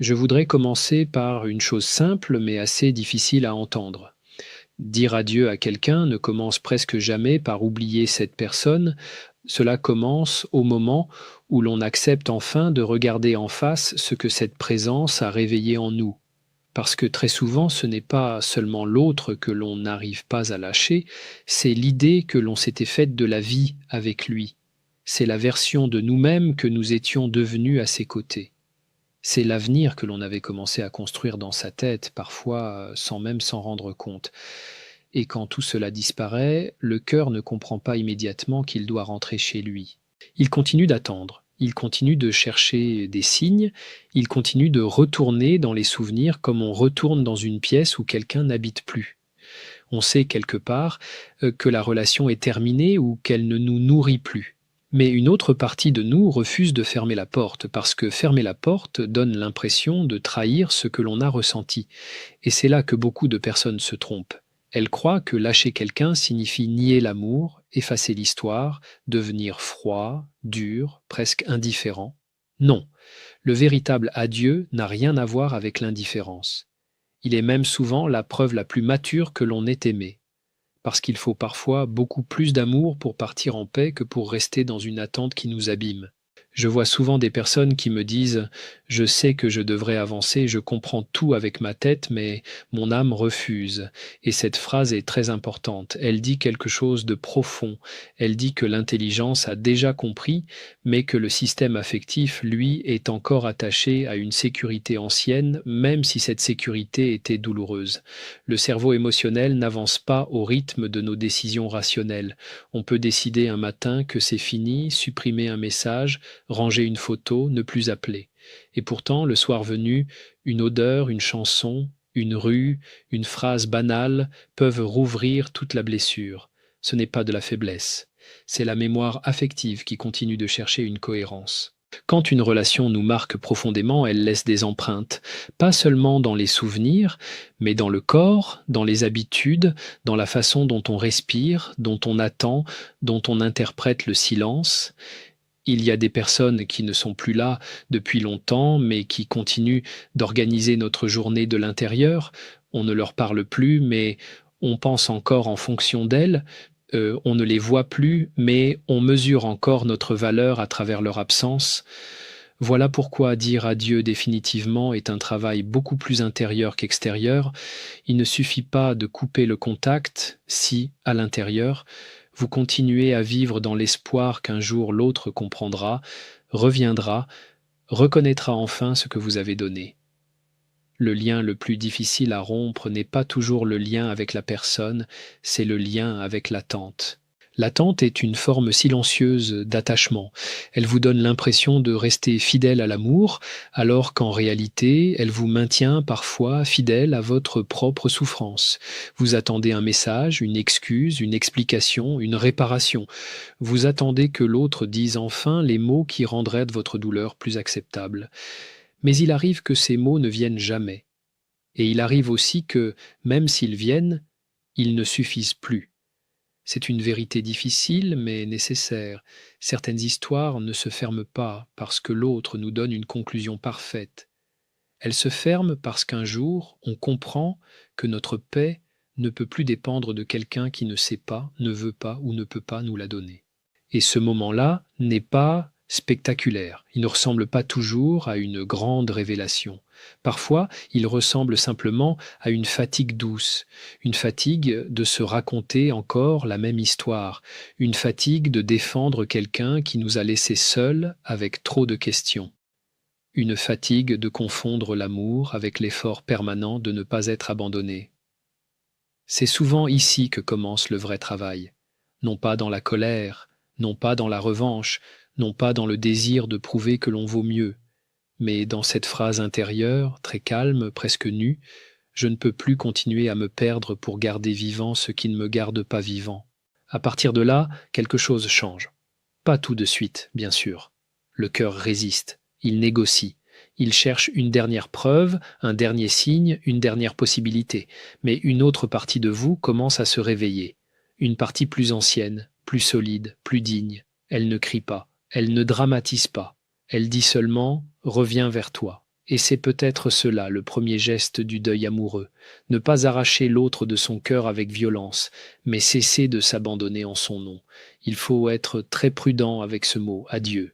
Je voudrais commencer par une chose simple mais assez difficile à entendre. Dire adieu à quelqu'un ne commence presque jamais par oublier cette personne, cela commence au moment où l'on accepte enfin de regarder en face ce que cette présence a réveillé en nous. Parce que très souvent, ce n'est pas seulement l'autre que l'on n'arrive pas à lâcher, c'est l'idée que l'on s'était faite de la vie avec lui. C'est la version de nous-mêmes que nous étions devenus à ses côtés. C'est l'avenir que l'on avait commencé à construire dans sa tête, parfois sans même s'en rendre compte. Et quand tout cela disparaît, le cœur ne comprend pas immédiatement qu'il doit rentrer chez lui. Il continue d'attendre, il continue de chercher des signes, il continue de retourner dans les souvenirs comme on retourne dans une pièce où quelqu'un n'habite plus. On sait quelque part que la relation est terminée ou qu'elle ne nous nourrit plus. Mais une autre partie de nous refuse de fermer la porte, parce que fermer la porte donne l'impression de trahir ce que l'on a ressenti. Et c'est là que beaucoup de personnes se trompent. Elles croient que lâcher quelqu'un signifie nier l'amour, effacer l'histoire, devenir froid, dur, presque indifférent. Non, le véritable adieu n'a rien à voir avec l'indifférence. Il est même souvent la preuve la plus mature que l'on ait aimé, parce qu'il faut parfois beaucoup plus d'amour pour partir en paix que pour rester dans une attente qui nous abîme. Je vois souvent des personnes qui me disent: «Je sais que je devrais avancer, je comprends tout avec ma tête, mais mon âme refuse». Et cette phrase est très importante. Elle dit quelque chose de profond. Elle dit que l'intelligence a déjà compris, mais que le système affectif, lui, est encore attaché à une sécurité ancienne, même si cette sécurité était douloureuse. Le cerveau émotionnel n'avance pas au rythme de nos décisions rationnelles. On peut décider un matin que c'est fini, supprimer un message, ranger une photo, ne plus appeler. Et pourtant, le soir venu, une odeur, une chanson, une rue, une phrase banale peuvent rouvrir toute la blessure. Ce n'est pas de la faiblesse, c'est la mémoire affective qui continue de chercher une cohérence. Quand une relation nous marque profondément, elle laisse des empreintes, pas seulement dans les souvenirs, mais dans le corps, dans les habitudes, dans la façon dont on respire, dont on attend, dont on interprète le silence. Il y a des personnes qui ne sont plus là depuis longtemps, mais qui continuent d'organiser notre journée de l'intérieur. On ne leur parle plus, mais on pense encore en fonction d'elles. On ne les voit plus, mais on mesure encore notre valeur à travers leur absence. Voilà pourquoi dire adieu définitivement est un travail beaucoup plus intérieur qu'extérieur. Il ne suffit pas de couper le contact si, à l'intérieur, vous continuez à vivre dans l'espoir qu'un jour l'autre comprendra, reviendra, reconnaîtra enfin ce que vous avez donné. Le lien le plus difficile à rompre n'est pas toujours le lien avec la personne, c'est le lien avec l'attente. L'attente est une forme silencieuse d'attachement. Elle vous donne l'impression de rester fidèle à l'amour, alors qu'en réalité, elle vous maintient parfois fidèle à votre propre souffrance. Vous attendez un message, une excuse, une explication, une réparation. Vous attendez que l'autre dise enfin les mots qui rendraient votre douleur plus acceptable. Mais il arrive que ces mots ne viennent jamais. Et il arrive aussi que, même s'ils viennent, ils ne suffisent plus. C'est une vérité difficile mais nécessaire. Certaines histoires ne se ferment pas parce que l'autre nous donne une conclusion parfaite. Elles se ferment parce qu'un jour, on comprend que notre paix ne peut plus dépendre de quelqu'un qui ne sait pas, ne veut pas ou ne peut pas nous la donner. Et ce moment-là n'est pas spectaculaire. Il ne ressemble pas toujours à une grande révélation. Parfois, il ressemble simplement à une fatigue douce, une fatigue de se raconter encore la même histoire, une fatigue de défendre quelqu'un qui nous a laissés seuls avec trop de questions, une fatigue de confondre l'amour avec l'effort permanent de ne pas être abandonné. C'est souvent ici que commence le vrai travail, non pas dans la colère, non pas dans la revanche, non pas dans le désir de prouver que l'on vaut mieux, mais dans cette phrase intérieure, très calme, presque nue: «Je ne peux plus continuer à me perdre pour garder vivant ce qui ne me garde pas vivant». À partir de là, quelque chose change. Pas tout de suite, bien sûr. Le cœur résiste, il négocie, il cherche une dernière preuve, un dernier signe, une dernière possibilité. Mais une autre partie de vous commence à se réveiller. Une partie plus ancienne, plus solide, plus digne. Elle ne crie pas, elle ne dramatise pas. Elle dit seulement: «Reviens vers toi». Et c'est peut-être cela le premier geste du deuil amoureux. Ne pas arracher l'autre de son cœur avec violence, mais cesser de s'abandonner en son nom. Il faut être très prudent avec ce mot, adieu.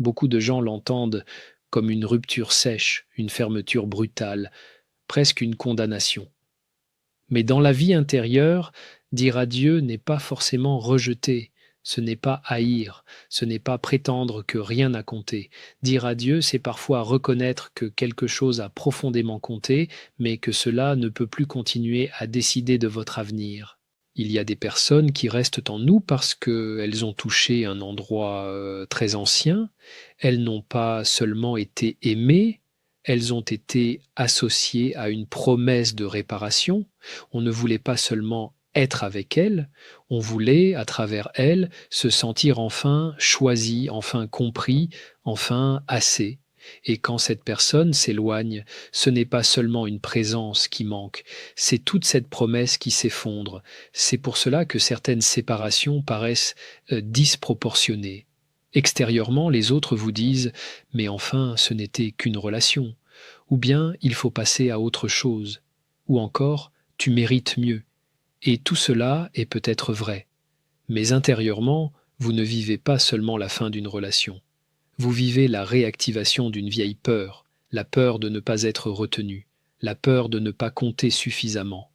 Beaucoup de gens l'entendent comme une rupture sèche, une fermeture brutale, presque une condamnation. Mais dans la vie intérieure, dire adieu n'est pas forcément rejeter, ce n'est pas haïr, ce n'est pas prétendre que rien n'a compté. Dire adieu, c'est parfois reconnaître que quelque chose a profondément compté, mais que cela ne peut plus continuer à décider de votre avenir. Il y a des personnes qui restent en nous parce qu'elles ont touché un endroit très ancien, elles n'ont pas seulement été aimées, elles ont été associées à une promesse de réparation. On ne voulait pas seulement être avec elles, on voulait, à travers elles, se sentir enfin choisi, enfin compris, enfin assez. Et quand cette personne s'éloigne, ce n'est pas seulement une présence qui manque, c'est toute cette promesse qui s'effondre. C'est pour cela que certaines séparations paraissent disproportionnées. Extérieurement, les autres vous disent mais enfin, ce n'était qu'une relation. Ou bien il faut passer à autre chose. Ou encore, tu mérites mieux. Et tout cela est peut-être vrai. Mais intérieurement, vous ne vivez pas seulement la fin d'une relation. Vous vivez la réactivation d'une vieille peur, la peur de ne pas être retenu, la peur de ne pas compter suffisamment,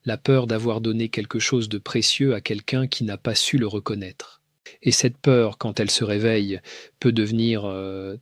la peur d'avoir donné quelque chose de précieux à quelqu'un qui n'a pas su le reconnaître. Et cette peur, quand elle se réveille, peut devenir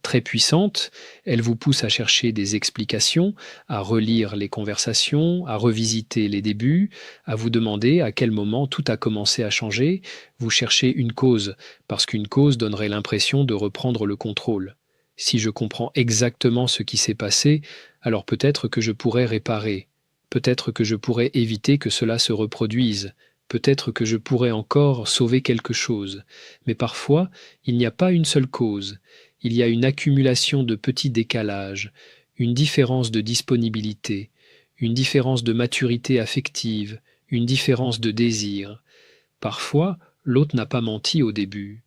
très puissante. Elle vous pousse à chercher des explications, à relire les conversations, à revisiter les débuts, à vous demander à quel moment tout a commencé à changer. Vous cherchez une cause, parce qu'une cause donnerait l'impression de reprendre le contrôle. Si je comprends exactement ce qui s'est passé, alors peut-être que je pourrais réparer, peut-être que je pourrais éviter que cela se reproduise. Peut-être que je pourrais encore sauver quelque chose, mais parfois il n'y a pas une seule cause, il y a une accumulation de petits décalages, une différence de disponibilité, une différence de maturité affective, une différence de désir. Parfois, l'autre n'a pas menti au début.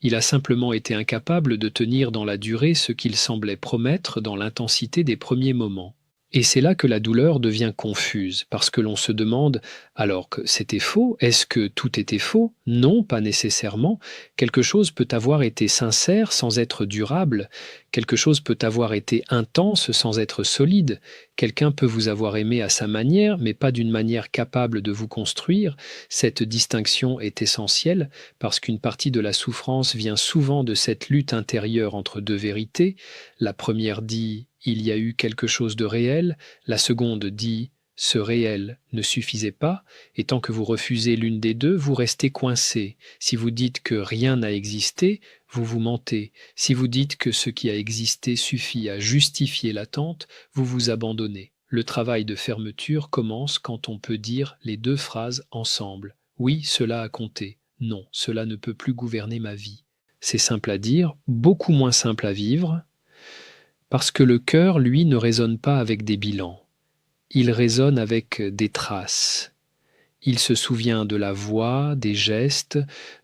Il a simplement été incapable de tenir dans la durée ce qu'il semblait promettre dans l'intensité des premiers moments. Et c'est là que la douleur devient confuse, parce que l'on se demande, alors que c'était faux, est-ce que tout était faux? Non, pas nécessairement. Quelque chose peut avoir été sincère sans être durable, quelque chose peut avoir été intense sans être solide, quelqu'un peut vous avoir aimé à sa manière, mais pas d'une manière capable de vous construire. Cette distinction est essentielle, parce qu'une partie de la souffrance vient souvent de cette lutte intérieure entre deux vérités. La première dit il y a eu quelque chose de réel, la seconde dit ce réel ne suffisait pas, et tant que vous refusez l'une des deux, vous restez coincé. Si vous dites que rien n'a existé, vous vous mentez. Si vous dites que ce qui a existé suffit à justifier l'attente, vous vous abandonnez. Le travail de fermeture commence quand on peut dire les deux phrases ensemble. Oui, cela a compté. Non, cela ne peut plus gouverner ma vie. C'est simple à dire, beaucoup moins simple à vivre, parce que le cœur, lui, ne résonne pas avec des bilans. Il résonne avec des traces. Il se souvient de la voix, des gestes,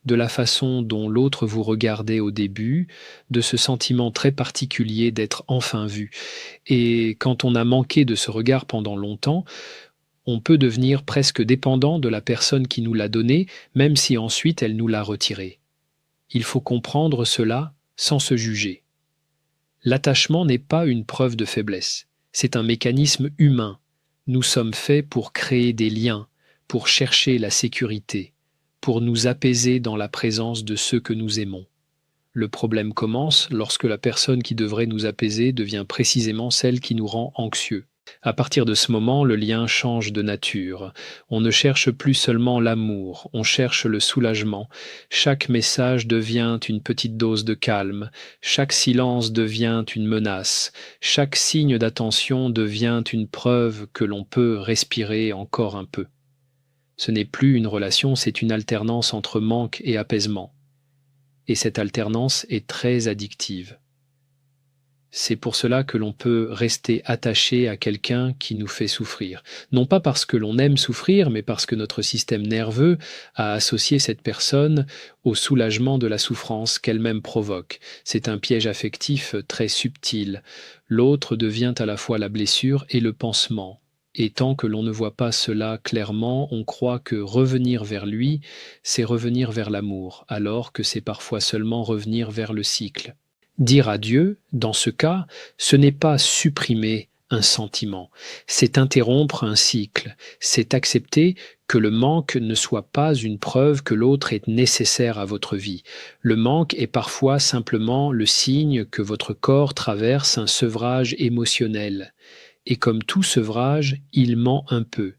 de la façon dont l'autre vous regardait au début, de ce sentiment très particulier d'être enfin vu. Et quand on a manqué de ce regard pendant longtemps, on peut devenir presque dépendant de la personne qui nous l'a donné, même si ensuite elle nous l'a retiré. Il faut comprendre cela sans se juger. L'attachement n'est pas une preuve de faiblesse, c'est un mécanisme humain. Nous sommes faits pour créer des liens, pour chercher la sécurité, pour nous apaiser dans la présence de ceux que nous aimons. Le problème commence lorsque la personne qui devrait nous apaiser devient précisément celle qui nous rend anxieux. À partir de ce moment, le lien change de nature. On ne cherche plus seulement l'amour, on cherche le soulagement. Chaque message devient une petite dose de calme, chaque silence devient une menace, chaque signe d'attention devient une preuve que l'on peut respirer encore un peu. Ce n'est plus une relation, c'est une alternance entre manque et apaisement. Et cette alternance est très addictive. C'est pour cela que l'on peut rester attaché à quelqu'un qui nous fait souffrir. Non pas parce que l'on aime souffrir, mais parce que notre système nerveux a associé cette personne au soulagement de la souffrance qu'elle-même provoque. C'est un piège affectif très subtil. L'autre devient à la fois la blessure et le pansement. Et tant que l'on ne voit pas cela clairement, on croit que revenir vers lui, c'est revenir vers l'amour, alors que c'est parfois seulement revenir vers le cycle. Dire adieu, dans ce cas, ce n'est pas supprimer un sentiment, c'est interrompre un cycle, c'est accepter que le manque ne soit pas une preuve que l'autre est nécessaire à votre vie. Le manque est parfois simplement le signe que votre corps traverse un sevrage émotionnel. Et comme tout sevrage, il ment un peu.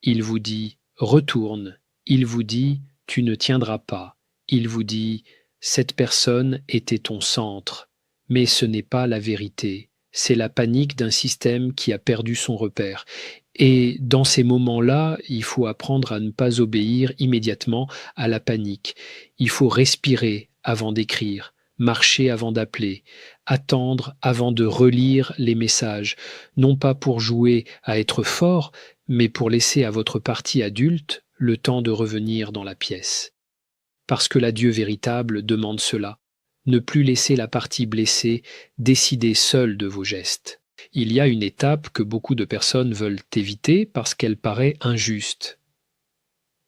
Il vous dit retourne, il vous dit tu ne tiendras pas, il vous dit cette personne était ton centre, mais ce n'est pas la vérité, c'est la panique d'un système qui a perdu son repère. Et dans ces moments-là, il faut apprendre à ne pas obéir immédiatement à la panique. Il faut respirer avant d'écrire, marcher avant d'appeler, attendre avant de relire les messages, non pas pour jouer à être fort, mais pour laisser à votre partie adulte le temps de revenir dans la pièce. Parce que l'adieu véritable demande cela, ne plus laisser la partie blessée décider seule de vos gestes. Il y a une étape que beaucoup de personnes veulent éviter parce qu'elle paraît injuste.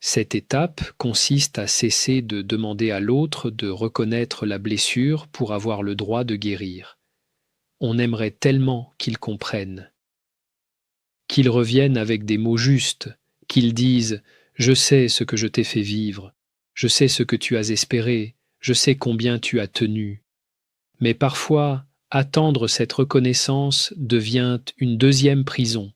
Cette étape consiste à cesser de demander à l'autre de reconnaître la blessure pour avoir le droit de guérir. On aimerait tellement qu'il comprenne, qu'il revienne avec des mots justes, qu'il dise « Je sais ce que je t'ai fait vivre, je sais ce que tu as espéré, je sais combien tu as tenu. » Mais parfois, attendre cette reconnaissance devient une deuxième prison,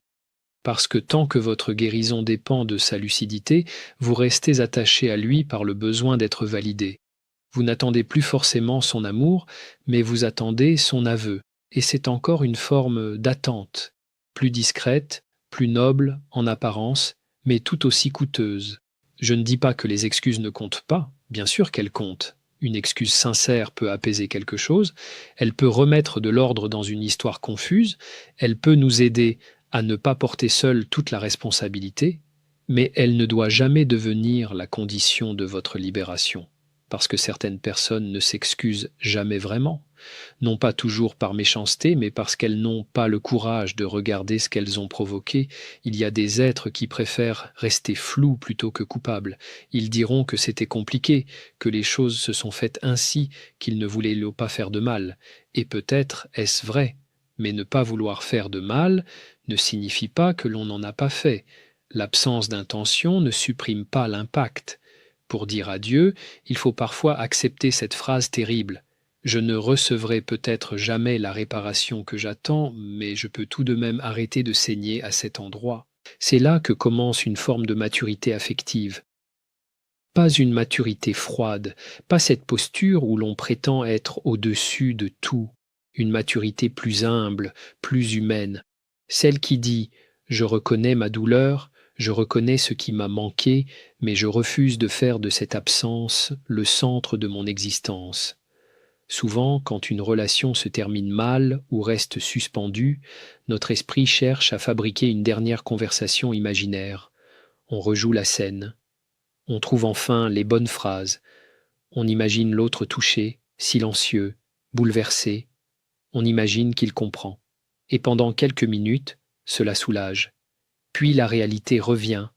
parce que tant que votre guérison dépend de sa lucidité, vous restez attaché à lui par le besoin d'être validé. Vous n'attendez plus forcément son amour, mais vous attendez son aveu, et c'est encore une forme d'attente, plus discrète, plus noble en apparence, mais tout aussi coûteuse. Je ne dis pas que les excuses ne comptent pas, bien sûr qu'elles comptent. Une excuse sincère peut apaiser quelque chose, elle peut remettre de l'ordre dans une histoire confuse, elle peut nous aider à ne pas porter seule toute la responsabilité, mais elle ne doit jamais devenir la condition de votre libération, parce que certaines personnes ne s'excusent jamais vraiment, non pas toujours par méchanceté, mais parce qu'elles n'ont pas le courage de regarder ce qu'elles ont provoqué. Il y a des êtres qui préfèrent rester flous plutôt que coupables. Ils diront que c'était compliqué, que les choses se sont faites ainsi, qu'ils ne voulaient pas faire de mal. Et peut-être est-ce vrai, mais ne pas vouloir faire de mal ne signifie pas que l'on n'en a pas fait. L'absence d'intention ne supprime pas l'impact. Pour dire adieu, il faut parfois accepter cette phrase terrible. Je ne recevrai peut-être jamais la réparation que j'attends, mais je peux tout de même arrêter de saigner à cet endroit. C'est là que commence une forme de maturité affective. Pas une maturité froide, pas cette posture où l'on prétend être au-dessus de tout, une maturité plus humble, plus humaine, celle qui dit ⁇ Je reconnais ma douleur, je reconnais ce qui m'a manqué, mais je refuse de faire de cette absence le centre de mon existence. Souvent, quand une relation se termine mal ou reste suspendue, notre esprit cherche à fabriquer une dernière conversation imaginaire. On rejoue la scène. On trouve enfin les bonnes phrases. On imagine l'autre touché, silencieux, bouleversé. On imagine qu'il comprend. Et pendant quelques minutes, cela soulage. Puis la réalité revient.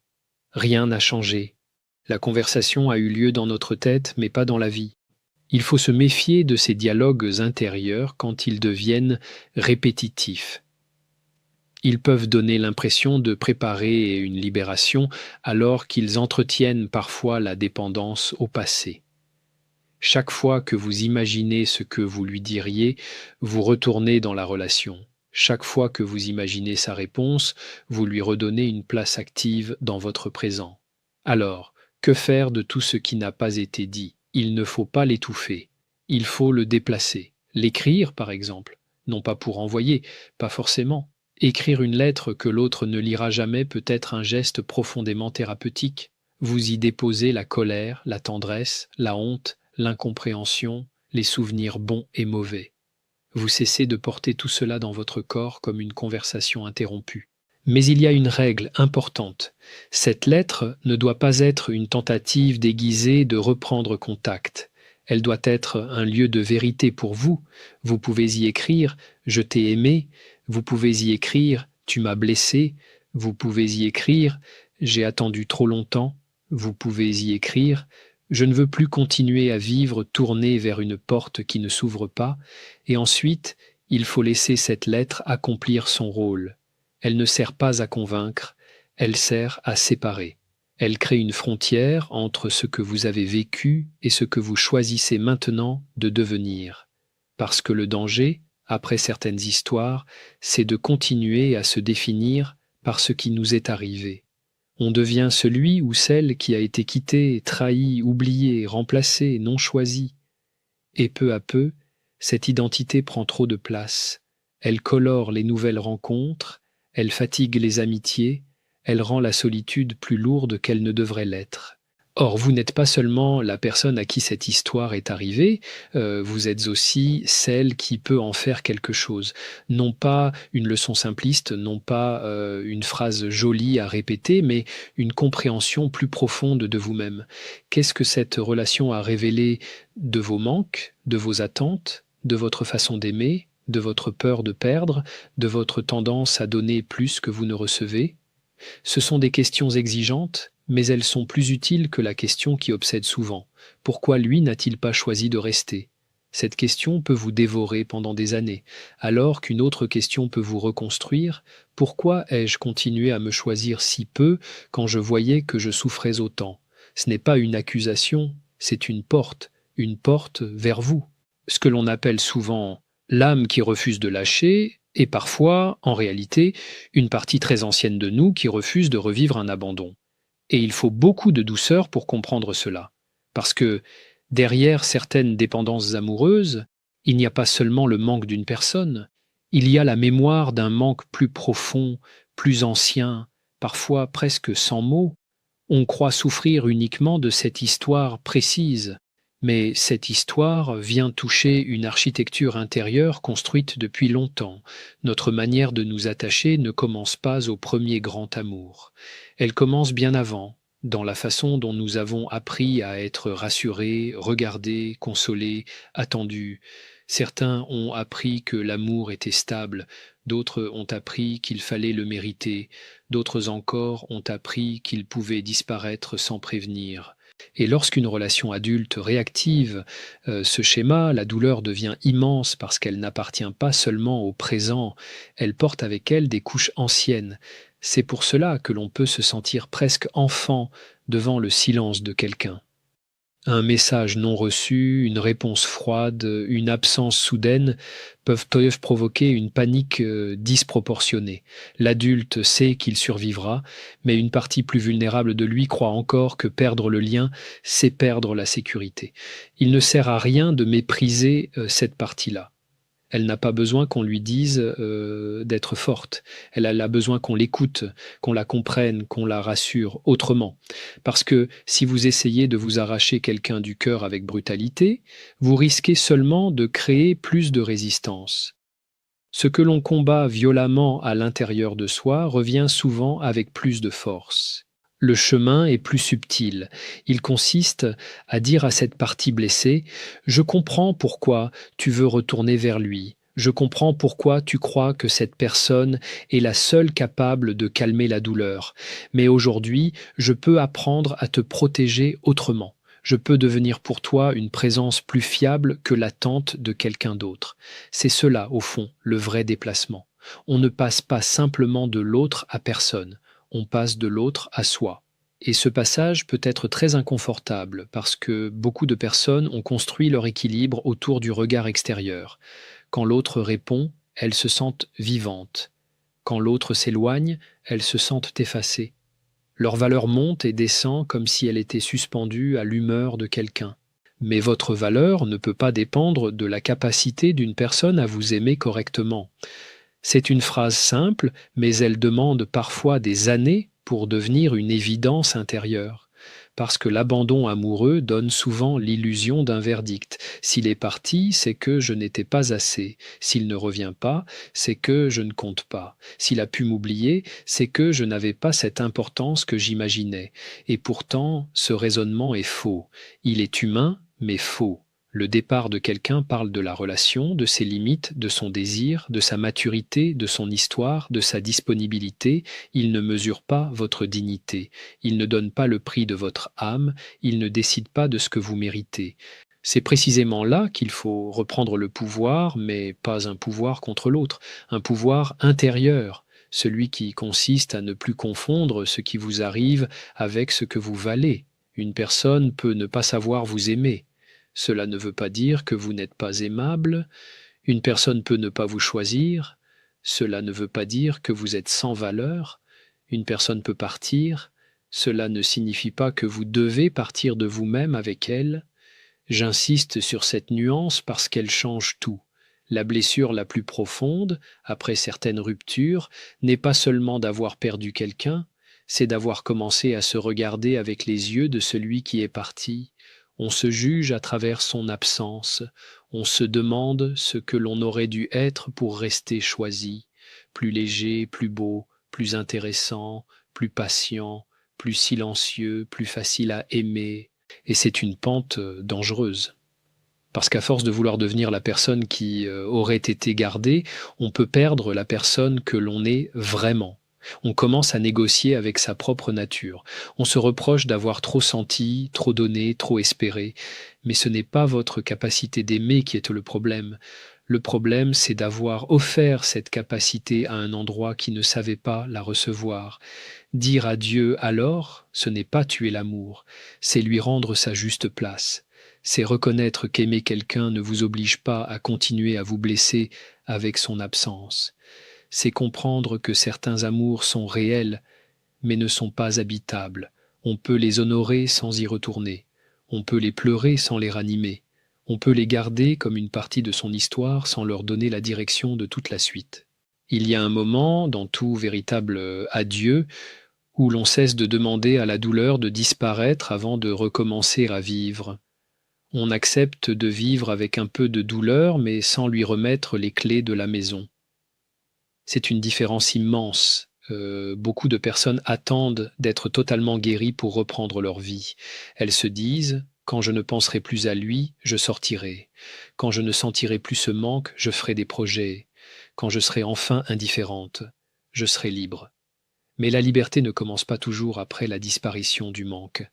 Rien n'a changé. La conversation a eu lieu dans notre tête, mais pas dans la vie. Il faut se méfier de ces dialogues intérieurs quand ils deviennent répétitifs. Ils peuvent donner l'impression de préparer une libération alors qu'ils entretiennent parfois la dépendance au passé. Chaque fois que vous imaginez ce que vous lui diriez, vous retournez dans la relation. Chaque fois que vous imaginez sa réponse, vous lui redonnez une place active dans votre présent. Alors, que faire de tout ce qui n'a pas été dit? Il ne faut pas l'étouffer. Il faut le déplacer. L'écrire, par exemple. Non pas pour envoyer, pas forcément. Écrire une lettre que l'autre ne lira jamais peut être un geste profondément thérapeutique. Vous y déposez la colère, la tendresse, la honte, l'incompréhension, les souvenirs bons et mauvais. Vous cessez de porter tout cela dans votre corps comme une conversation interrompue. Mais il y a une règle importante. Cette lettre ne doit pas être une tentative déguisée de reprendre contact. Elle doit être un lieu de vérité pour vous. Vous pouvez y écrire « Je t'ai aimé », vous pouvez y écrire « Tu m'as blessé », vous pouvez y écrire « J'ai attendu trop longtemps », vous pouvez y écrire « Je ne veux plus continuer à vivre tourné vers une porte qui ne s'ouvre pas », et ensuite, il faut laisser cette lettre accomplir son rôle. Elle ne sert pas à convaincre, elle sert à séparer. Elle crée une frontière entre ce que vous avez vécu et ce que vous choisissez maintenant de devenir. Parce que le danger, après certaines histoires, c'est de continuer à se définir par ce qui nous est arrivé. On devient celui ou celle qui a été quitté, trahi, oublié, remplacé, non choisi. Et peu à peu, cette identité prend trop de place. Elle colore les nouvelles rencontres, elle fatigue les amitiés, elle rend la solitude plus lourde qu'elle ne devrait l'être. Or, vous n'êtes pas seulement la personne à qui cette histoire est arrivée, vous êtes aussi celle qui peut en faire quelque chose. Non pas une leçon simpliste, non pas une phrase jolie à répéter, mais une compréhension plus profonde de vous-même. Qu'est-ce que cette relation a révélé de vos manques, de vos attentes, de votre façon d'aimer, de votre peur de perdre, de votre tendance à donner plus que vous ne recevez? Ce sont des questions exigeantes, mais elles sont plus utiles que la question qui obsède souvent. Pourquoi lui n'a-t-il pas choisi de rester? Cette question peut vous dévorer pendant des années, alors qu'une autre question peut vous reconstruire. Pourquoi ai-je continué à me choisir si peu quand je voyais que je souffrais autant? Ce n'est pas une accusation, c'est une porte vers vous. Ce que l'on appelle souvent l'âme qui refuse de lâcher est parfois, en réalité, une partie très ancienne de nous qui refuse de revivre un abandon. Et il faut beaucoup de douceur pour comprendre cela. Parce que derrière certaines dépendances amoureuses, il n'y a pas seulement le manque d'une personne, il y a la mémoire d'un manque plus profond, plus ancien, parfois presque sans mots. On croit souffrir uniquement de cette histoire précise, mais cette histoire vient toucher une architecture intérieure construite depuis longtemps. Notre manière de nous attacher ne commence pas au premier grand amour. Elle commence bien avant, dans la façon dont nous avons appris à être rassurés, regardés, consolés, attendus. Certains ont appris que l'amour était stable, d'autres ont appris qu'il fallait le mériter, d'autres encore ont appris qu'il pouvait disparaître sans prévenir. Et lorsqu'une relation adulte réactive ce schéma, la douleur devient immense parce qu'elle n'appartient pas seulement au présent, elle porte avec elle des couches anciennes. C'est pour cela que l'on peut se sentir presque enfant devant le silence de quelqu'un. Un message non reçu, une réponse froide, une absence soudaine peuvent provoquer une panique disproportionnée. L'adulte sait qu'il survivra, mais une partie plus vulnérable de lui croit encore que perdre le lien, c'est perdre la sécurité. Il ne sert à rien de mépriser cette partie-là. Elle n'a pas besoin qu'on lui dise d'être forte. Elle a besoin qu'on l'écoute, qu'on la comprenne, qu'on la rassure autrement. Parce que si vous essayez de vous arracher quelqu'un du cœur avec brutalité, vous risquez seulement de créer plus de résistance. Ce que l'on combat violemment à l'intérieur de soi revient souvent avec plus de force. Le chemin est plus subtil. Il consiste à dire à cette partie blessée « Je comprends pourquoi tu veux retourner vers lui. Je comprends pourquoi tu crois que cette personne est la seule capable de calmer la douleur. Mais aujourd'hui, je peux apprendre à te protéger autrement. Je peux devenir pour toi une présence plus fiable que l'attente de quelqu'un d'autre. » C'est cela, au fond, le vrai déplacement. On ne passe pas simplement de l'autre à personne. On passe de l'autre à soi. Et ce passage peut être très inconfortable parce que beaucoup de personnes ont construit leur équilibre autour du regard extérieur. Quand l'autre répond, elles se sentent vivantes. Quand l'autre s'éloigne, elles se sentent effacées. Leur valeur monte et descend comme si elle était suspendue à l'humeur de quelqu'un. Mais votre valeur ne peut pas dépendre de la capacité d'une personne à vous aimer correctement. C'est une phrase simple, mais elle demande parfois des années pour devenir une évidence intérieure. parce que l'abandon amoureux donne souvent l'illusion d'un verdict. S'il est parti, c'est que je n'étais pas assez. S'il ne revient pas, c'est que je ne compte pas. S'il a pu m'oublier, c'est que je n'avais pas cette importance que j'imaginais. Et pourtant, ce raisonnement est faux. Il est humain, mais faux. Le départ de quelqu'un parle de la relation, de ses limites, de son désir, de sa maturité, de son histoire, de sa disponibilité. Il ne mesure pas votre dignité. Il ne donne pas le prix de votre âme. Il ne décide pas de ce que vous méritez. C'est précisément là qu'il faut reprendre le pouvoir, mais pas un pouvoir contre l'autre, un pouvoir intérieur, celui qui consiste à ne plus confondre ce qui vous arrive avec ce que vous valez. Une personne peut ne pas savoir vous aimer. Cela ne veut pas dire que vous n'êtes pas aimable. Une personne peut ne pas vous choisir. Cela ne veut pas dire que vous êtes sans valeur. Une personne peut partir. Cela ne signifie pas que vous devez partir de vous-même avec elle. J'insiste sur cette nuance parce qu'elle change tout. La blessure la plus profonde, après certaines ruptures, n'est pas seulement d'avoir perdu quelqu'un, c'est d'avoir commencé à se regarder avec les yeux de celui qui est parti. On se juge à travers son absence, on se demande ce que l'on aurait dû être pour rester choisi, plus léger, plus beau, plus intéressant, plus patient, plus silencieux, plus facile à aimer. Et c'est une pente dangereuse. Parce qu'à force de vouloir devenir la personne qui aurait été gardée, on peut perdre la personne que l'on est vraiment. On commence à négocier avec sa propre nature. On se reproche d'avoir trop senti, trop donné, trop espéré. Mais ce n'est pas votre capacité d'aimer qui est le problème. Le problème, c'est d'avoir offert cette capacité à un endroit qui ne savait pas la recevoir. Dire adieu alors, ce n'est pas tuer l'amour, c'est lui rendre sa juste place. C'est reconnaître qu'aimer quelqu'un ne vous oblige pas à continuer à vous blesser avec son absence. C'est comprendre que certains amours sont réels, mais ne sont pas habitables. On peut les honorer sans y retourner. On peut les pleurer sans les ranimer. On peut les garder comme une partie de son histoire sans leur donner la direction de toute la suite. Il y a un moment, dans tout véritable adieu, où l'on cesse de demander à la douleur de disparaître avant de recommencer à vivre. On accepte de vivre avec un peu de douleur, mais sans lui remettre les clés de la maison. C'est une différence immense. Beaucoup de personnes attendent d'être totalement guéries pour reprendre leur vie. Elles se disent, quand je ne penserai plus à lui, je sortirai. Quand je ne sentirai plus ce manque, je ferai des projets. Quand je serai enfin indifférente, je serai libre. Mais la liberté ne commence pas toujours après la disparition du manque.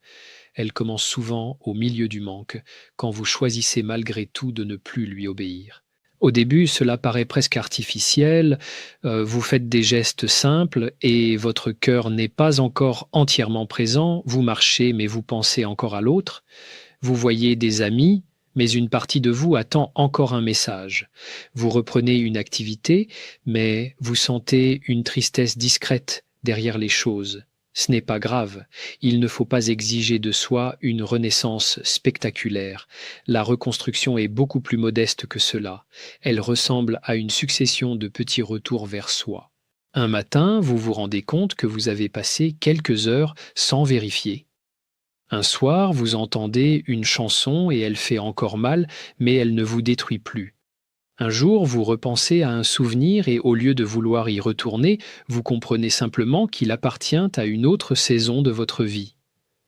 Elle commence souvent au milieu du manque, quand vous choisissez malgré tout de ne plus lui obéir. Au début, cela paraît presque artificiel, vous faites des gestes simples et votre cœur n'est pas encore entièrement présent, vous marchez mais vous pensez encore à l'autre, vous voyez des amis, mais une partie de vous attend encore un message. Vous reprenez une activité, mais vous sentez une tristesse discrète derrière les choses. Ce n'est pas grave, il ne faut pas exiger de soi une renaissance spectaculaire. La reconstruction est beaucoup plus modeste que cela. Elle ressemble à une succession de petits retours vers soi. Un matin, vous vous rendez compte que vous avez passé quelques heures sans vérifier. Un soir, vous entendez une chanson et elle fait encore mal, mais elle ne vous détruit plus. Un jour, vous repensez à un souvenir et au lieu de vouloir y retourner, vous comprenez simplement qu'il appartient à une autre saison de votre vie.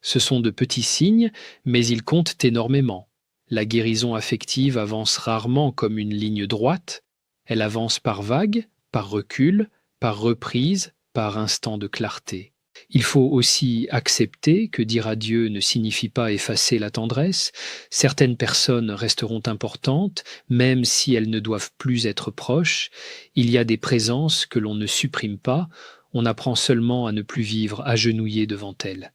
Ce sont de petits signes, mais ils comptent énormément. La guérison affective avance rarement comme une ligne droite, elle avance par vagues, par recul, par reprise, par instant de clarté. Il faut aussi accepter que dire adieu ne signifie pas effacer la tendresse. Certaines personnes resteront importantes, même si elles ne doivent plus être proches. Il y a des présences que l'on ne supprime pas, on apprend seulement à ne plus vivre agenouillé devant elles.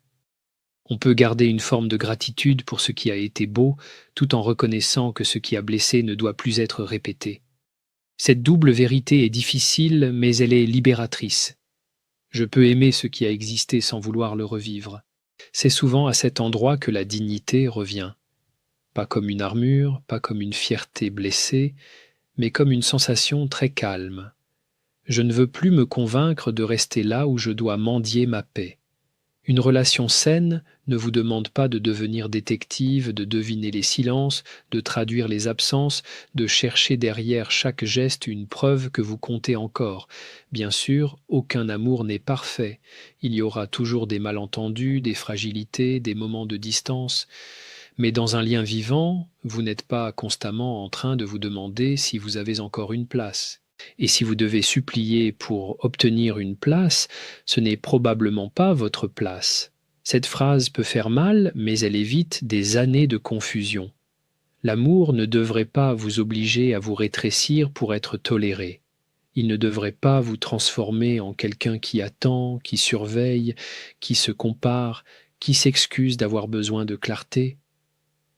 On peut garder une forme de gratitude pour ce qui a été beau, tout en reconnaissant que ce qui a blessé ne doit plus être répété. Cette double vérité est difficile, mais elle est libératrice. Je peux aimer ce qui a existé sans vouloir le revivre. C'est souvent à cet endroit que la dignité revient. Pas comme une armure, pas comme une fierté blessée, mais comme une sensation très calme. Je ne veux plus me convaincre de rester là où je dois mendier ma paix. Une relation saine ne vous demande pas de devenir détective, de deviner les silences, de traduire les absences, de chercher derrière chaque geste une preuve que vous comptez encore. Bien sûr, aucun amour n'est parfait. Il y aura toujours des malentendus, des fragilités, des moments de distance. Mais dans un lien vivant, vous n'êtes pas constamment en train de vous demander si vous avez encore une place. Et si vous devez supplier pour obtenir une place, ce n'est probablement pas votre place. Cette phrase peut faire mal, mais elle évite des années de confusion. L'amour ne devrait pas vous obliger à vous rétrécir pour être toléré. Il ne devrait pas vous transformer en quelqu'un qui attend, qui surveille, qui se compare, qui s'excuse d'avoir besoin de clarté.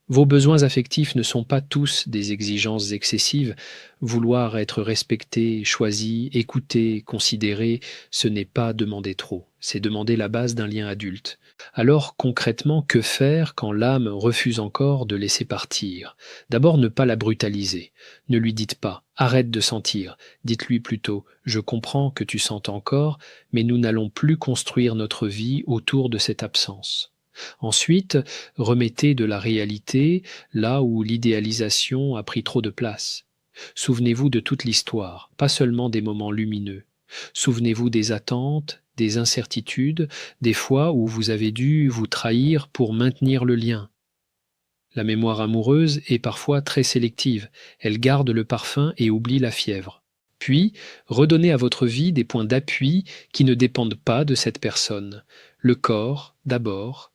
Vos besoins affectifs ne sont pas tous des exigences excessives. Vouloir être respecté, choisi, écouté, considéré, ce n'est pas demander trop, c'est demander la base d'un lien adulte. Alors concrètement, que faire quand l'âme refuse encore de laisser partir? D'abord, ne pas la brutaliser. Ne lui dites pas arrête de sentir. Dites-lui plutôt je comprends que tu sentes encore, mais nous n'allons plus construire notre vie autour de cette absence. Ensuite, remettez de la réalité là où l'idéalisation a pris trop de place. Souvenez-vous de toute l'histoire, pas seulement des moments lumineux. Souvenez-vous des attentes, des incertitudes, des fois où vous avez dû vous trahir pour maintenir le lien. La mémoire amoureuse est parfois très sélective, elle garde le parfum et oublie la fièvre. Puis, redonnez à votre vie des points d'appui qui ne dépendent pas de cette personne. Le corps, d'abord.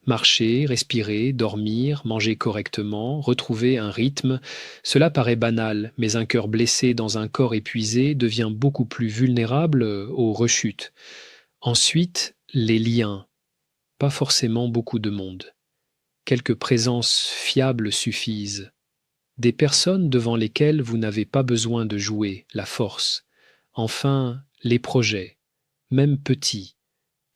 Marcher, respirer, dormir, manger correctement, retrouver un rythme, cela paraît banal, mais un cœur blessé dans un corps épuisé devient beaucoup plus vulnérable aux rechutes. Ensuite, les liens, pas forcément beaucoup de monde. Quelques présences fiables suffisent. Des personnes devant lesquelles vous n'avez pas besoin de jouer la force. Enfin, les projets, même petits.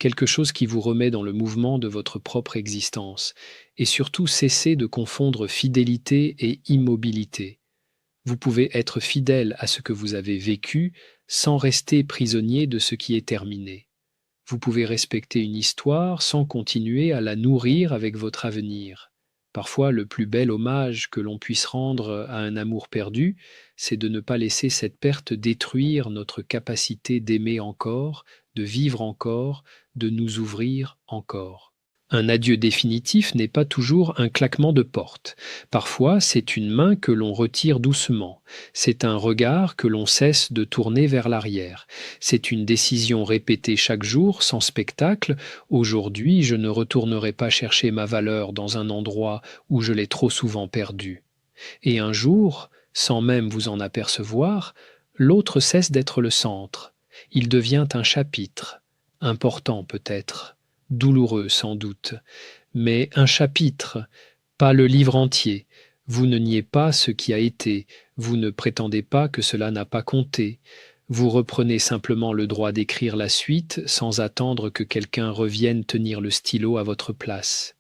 Quelque chose qui vous remet dans le mouvement de votre propre existence, et surtout cessez de confondre fidélité et immobilité. Vous pouvez être fidèle à ce que vous avez vécu sans rester prisonnier de ce qui est terminé. Vous pouvez respecter une histoire sans continuer à la nourrir avec votre avenir. Parfois, le plus bel hommage que l'on puisse rendre à un amour perdu, c'est de ne pas laisser cette perte détruire notre capacité d'aimer encore, de vivre encore, de nous ouvrir encore. Un adieu définitif n'est pas toujours un claquement de porte. Parfois, c'est une main que l'on retire doucement. C'est un regard que l'on cesse de tourner vers l'arrière. C'est une décision répétée chaque jour, sans spectacle. Aujourd'hui, je ne retournerai pas chercher ma valeur dans un endroit où je l'ai trop souvent perdue. Et un jour, sans même vous en apercevoir, l'autre cesse d'être le centre. Il devient un chapitre, important peut-être, douloureux sans doute, mais un chapitre, pas le livre entier. Vous ne niez pas ce qui a été, vous ne prétendez pas que cela n'a pas compté. Vous reprenez simplement le droit d'écrire la suite sans attendre que quelqu'un revienne tenir le stylo à votre place.